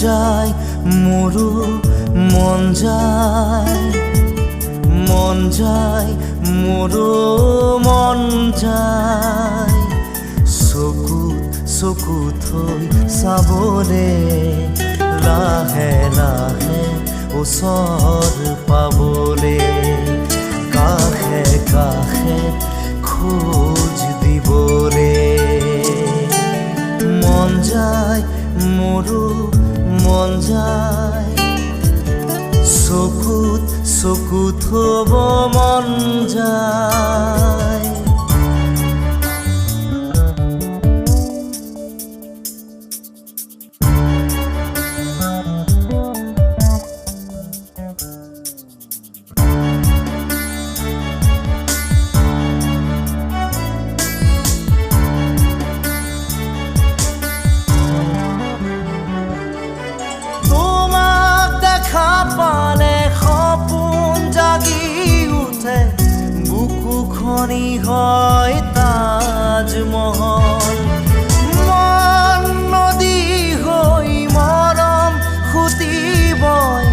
যায় মোৰো মন যায় মোৰো মন যায় চকুত থৈ চাবলে লাহে লাহে ওচৰ পাবলে কাষে কাষে খোজ দিবলে মন যায় মোৰো মন যায় চকুত থব মন যায় হয় তাজমহল মন নদী হৈ মৰম খুটিবই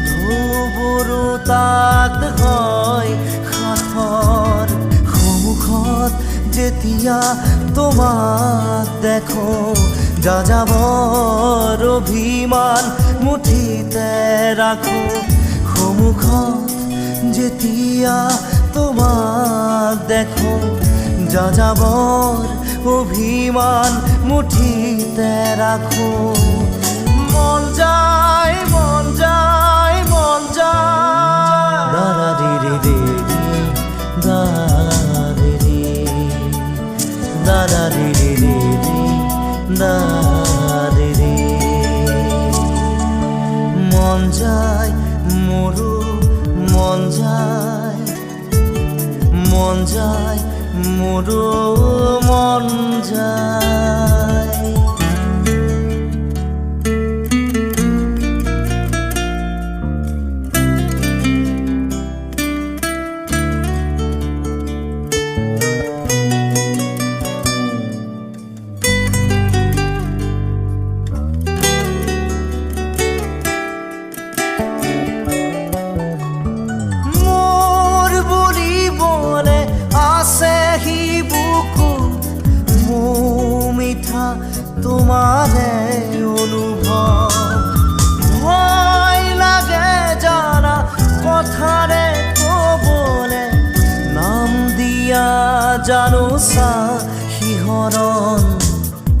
ধুবুৰু তাত হয় সাথৰ সন্মুখত যেতিয়া তোমাক দেখো যাযাবৰ অভিমান মুঠিতে ৰাখো সন্মুখত যেতিয়া তোমাক দেখো যাযাবৰ অভিমান মুঠিতে ৰাখো মন যায় মন যায় মন যায় দাৰা দিৰি দিৰি দাৰি দাৰা দিৰি দিৰি দাৰি মন যায় মোৰো মন যায় মোৰো মন যায় তোমাৰে অনুভৱ ভয় লাগে জানা কথাৰে ক'বলে নাম দিয়া জানো চা শিহৰণ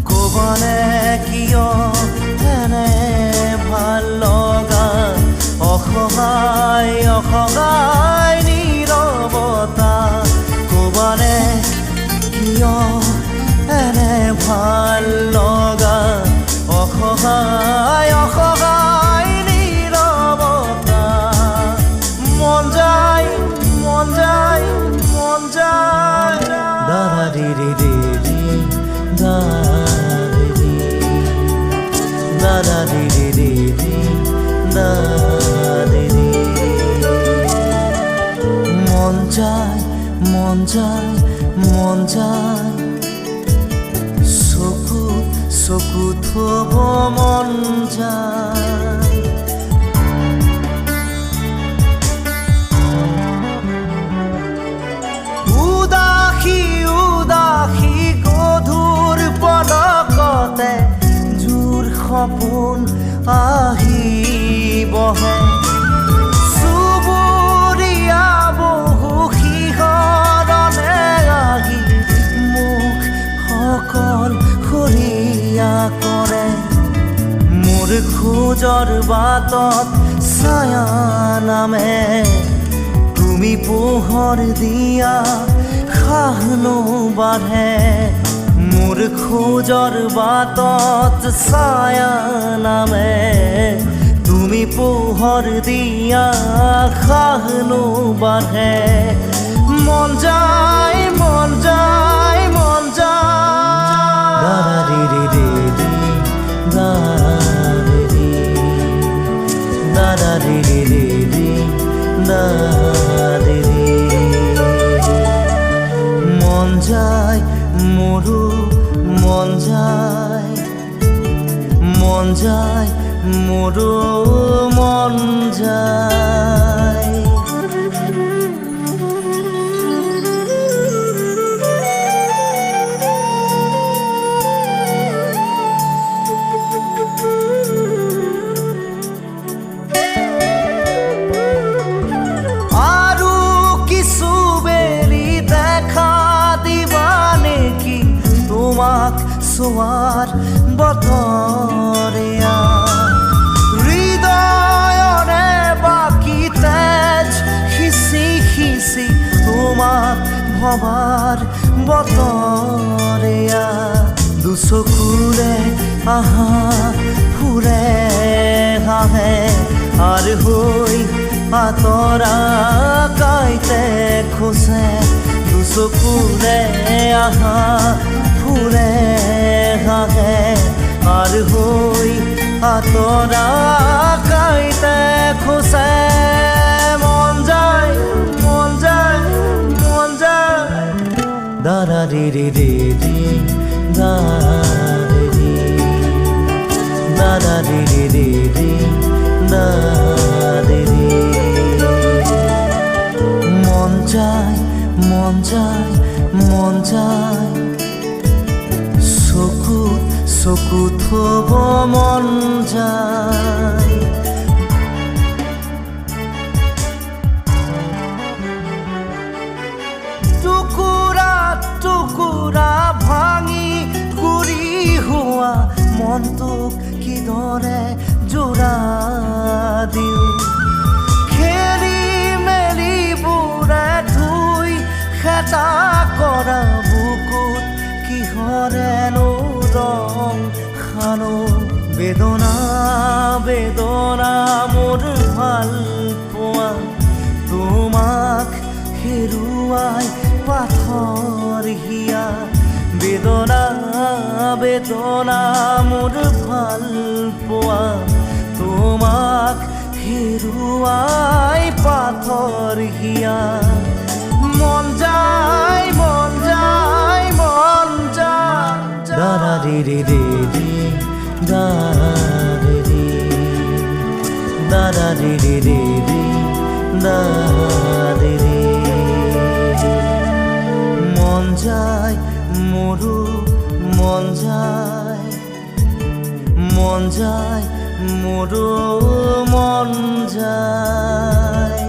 ক'বানে কিয় এনে ভাল লগা অসহায় অসহায় নীৰৱতা ক'বানে কিয় এনে ভাল লগা অসহায় অসহায় নীৰৱতা মন যায় মন যায় মন যায় দাৰা দিৰি দিৰি দাৰি দাৰা দিৰি দিৰি দাৰি মন যায় মন যায় মন যায় চকুত থব মন যায় উদাসী উদাসী গধুৰ পদকতে জোৰ সপোন আহি বহে চুবুৰীয়া বহু শিহৰণে আহি মোক সকল কৰে মোৰ খোজৰ বাটত ছায়া নামে তুমি পোহৰ দিয়া খাহনো বাঢ়ে মোৰ খোজৰ বাটত ছায়া নামে তুমি পোহৰ দিয়া খাহনো বাঢ়ে মন যায় মন যায় মন যায় দাৰা দিৰি দিৰি দাৰি দাৰা দিৰি দিৰি দাৰি মন যায় মোৰো মন যায় মন যায় মোৰো মন যায়। আৰু কিছু বেলি দেখা দিবা নেকি তোমাক চোৱাৰ বতৰীয়া হৃদয়ৰে বাকী তেজ সিঁচি সিঁচি তোমাক ভবাৰ বতৰীয়া দুচকুৰে আহা ফুৰে হাঁহে আৰ হৈ আঁতৰা কাইতে খোজে দুচকুৰে আহা ফুৰে হাঁহে আৰ হৈ আঁতৰা কাইতে খোজে মন যায় মন যায় মন যায় দাৰা ৰে ৰে ৰে ৰে দাৰা ৰে দাৰা রে রে রে রে দারা রে মন যায় মন যায় মন যায় চকুত চকুত থব মন যায় টুকুৰা টুকুৰা ভাঙি গুৰি হোৱা মনটোক কিদৰে জোৰা দিওঁ খেলি মেলি বুঢ়া ধুই খেতা কৰা বুকুত কিহৰেনো ৰং খানো বেদনা বেদনা মোৰ ভাল পোৱা তোমাক হেৰুৱাই পাথৰ হিয়া বেদনা বেদনা মোৰ ভাল পোৱা তোমাক হেৰুৱাই পাথৰ হিয়া মন যায় মন যায় মন যায় দাৰা ৰে ৰে ৰে ৰে দাৰা ৰে ৰে দাৰা ৰে ৰে ৰে ৰে দাৰা ৰে ৰে মন যায় মোৰো মন যায় মন যায় মোৰো মন যায়।